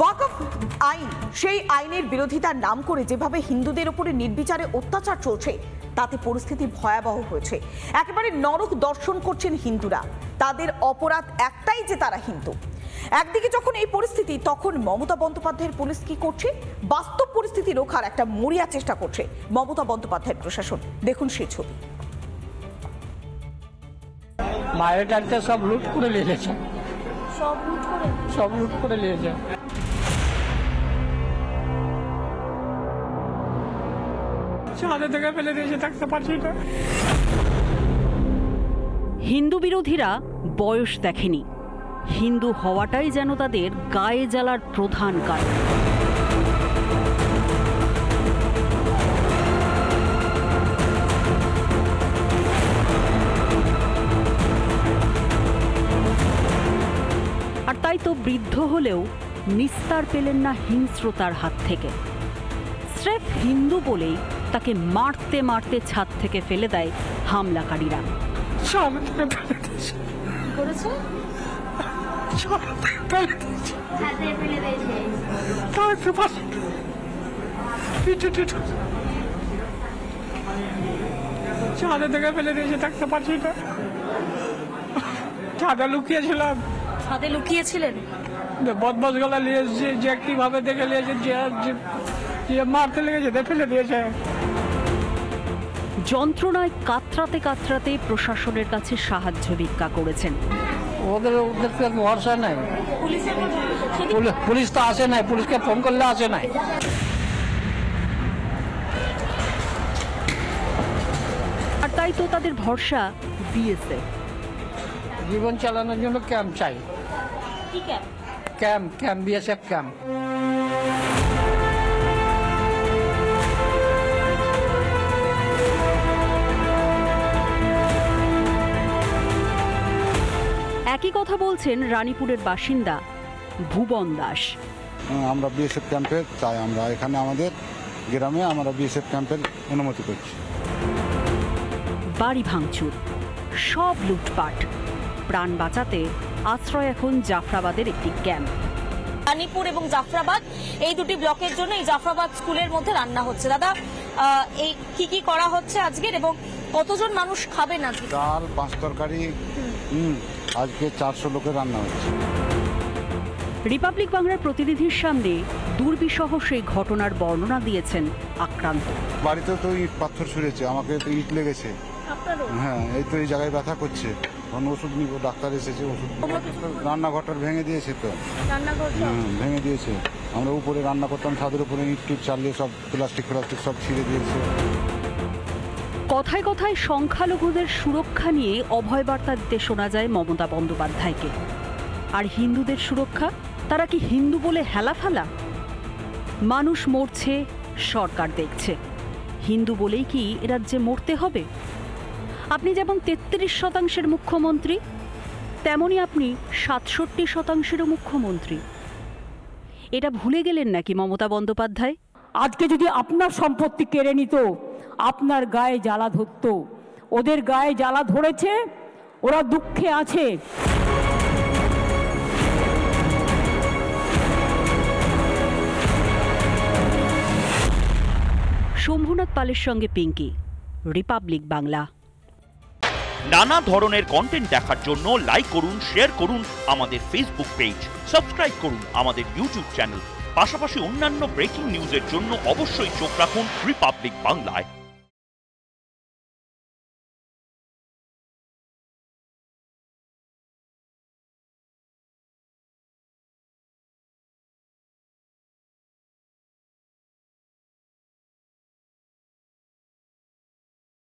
ওয়াকফ আইন, সেই আইনের বিরোধিতার নাম করে যেভাবে হিন্দুদের উপরে নির্বিচারে অত্যাচার চলছে তাতে পরিস্থিতি ভয়াবহ হয়েছে। একেবারে নরক দর্শন করছেন হিন্দুরা। তাদের অপরাধ একটাই যে তারা হিন্দু। একদিকে যখন এই পরিস্থিতি, তখন মমতা বন্দ্যোপাধ্যায়ের পুলিশ কি করছে? বাস্তব পরিস্থিতি রোখার একটা মরিয়া চেষ্টা করছে মমতা বন্দ্যোপাধ্যায়ের প্রশাসন। দেখুন সেই ছবি। মায়ের গাড়িতে সব লুট করে নিয়েছে, সব লুট করে নিয়েছে। ছাদে থেকে ফেলে দিয়েছে, থাকতে পারছি না। হিন্দু বিরোধীরা বয়স দেখেনি, হিন্দু হওয়াটাই যেন তাদের গায়ে জ্বালার প্রধান কারণ। আর তাই তো বৃদ্ধ হলেও নিস্তার পেলেন না হিংস্রতার হাত থেকে। স্রেফ হিন্দু বলেই তাকে মারতে মারতে ছাদ থেকে ফেলে দেয় হামলাকারীরা। ছাদে থেকে ফেলে দিয়েছে, থাকতে পারছি না। ছাদে লুকিয়েছিলাম। ছাদে লুকিয়েছিলেন? বদমাস গলা নিয়েছে, যে কিভাবে দেখে নিয়েছে, যে মারতে লেগেছে ফেলে দিয়েছে। যন্ত্রণায় কাতরাতে কাতরাতে প্রশাসনের কাছে সাহায্য ভিক্ষা করেছেন। ওদের ভরসা নাই, পুলিশ তো আসে নাই, পুলিশকে ফোন করলে আসে নাই। আর তাই তো তাদের ভরসা বিএসএফ। জীবন চালানোর জন্য ক্যাম্প চাই। কি ক্যাম্প? Camp BSF camp. একই কথা বলছেন রানীপুরের বাসিন্দা ভুবন দাস। আমরা বিএসএফ ক্যাম্পে চাই, আমরা এখানে আমাদের গ্রামে আমরা বিএসএফ ক্যাম্পের অনুমতি করছি। বাড়ি ভাঙচুর, সব লুটপাট, প্রাণ বাঁচাতে আশ্রয় এখন জাফরাবাদের একটি ক্যাম্প। রানীপুর এবং জাফরাবাদ, এই দুটি ব্লকের জন্য এই জাফরাবাদ স্কুলের মধ্যে রান্না হচ্ছে। দাদা, এই কি করা হচ্ছে আজকের এবং কতজন মানুষ খাবেন আজকে? ডাল, 5 তরকারি, আজকে 400 লোকের রান্না হচ্ছে। রিপাবলিক বাংলার প্রতিনিধির সামনে দুর্বিষহ সেই ঘটনার বর্ণনা দিয়েছেন আক্রান্ত। বাড়িতে তো ইট পাথর ছুঁড়েছে, আমাকে তো ইট লেগেছে। হ্যাঁ, এই তো এই জায়গায় ব্যথা করছে। ওষুধ নিব, ডাক্তার এসেছে, ওষুধ। রান্নাঘরটা ভেঙে দিয়েছে, তো ভেঙে দিয়েছে। আমরা উপরে রান্না করতাম, ছাদের উপরে ইট টিট চালিয়ে সব প্লাস্টিক সব ছিঁড়ে দিয়েছে। কথায় কথায় সংখ্যালঘুদের সুরক্ষা নিয়ে অভয় বার্তা দিতে শোনা যায় মমতা বন্দ্যোপাধ্যায়কে। আর হিন্দুদের সুরক্ষা, তারা কি হিন্দু বলে হেলাফেলা? মানুষ মরছে, সরকার দেখছে। হিন্দু বলেই কি এ রাজ্যে মরতে হবে? আপনি যেমন 33% মুখ্যমন্ত্রী, তেমনই আপনি 67%-ও মুখ্যমন্ত্রী। এটা ভুলে গেলেন নাকি মমতা বন্দ্যোপাধ্যায়? আজকে যদি আপনার সম্পত্তি কেড়ে নিত, আপনার গায়ে জ্বালা ধরত। ওদের গায়ে জ্বালা ধরেছে, ওরা দুঃখে আছে। শম্ভুনাথ পালের সঙ্গে পিঙ্কি, রিপাবলিক বাংলা। নানা ধরনের কন্টেন্ট দেখার জন্য লাইক করুন, শেয়ার করুন আমাদের ফেসবুক পেজ, সাবস্ক্রাইব করুন আমাদের ইউটিউব চ্যানেল। পাশাপাশি অন্যান্য ব্রেকিং নিউজের জন্য অবশ্যই চোখ রাখুন রিপাবলিক বাংলায়।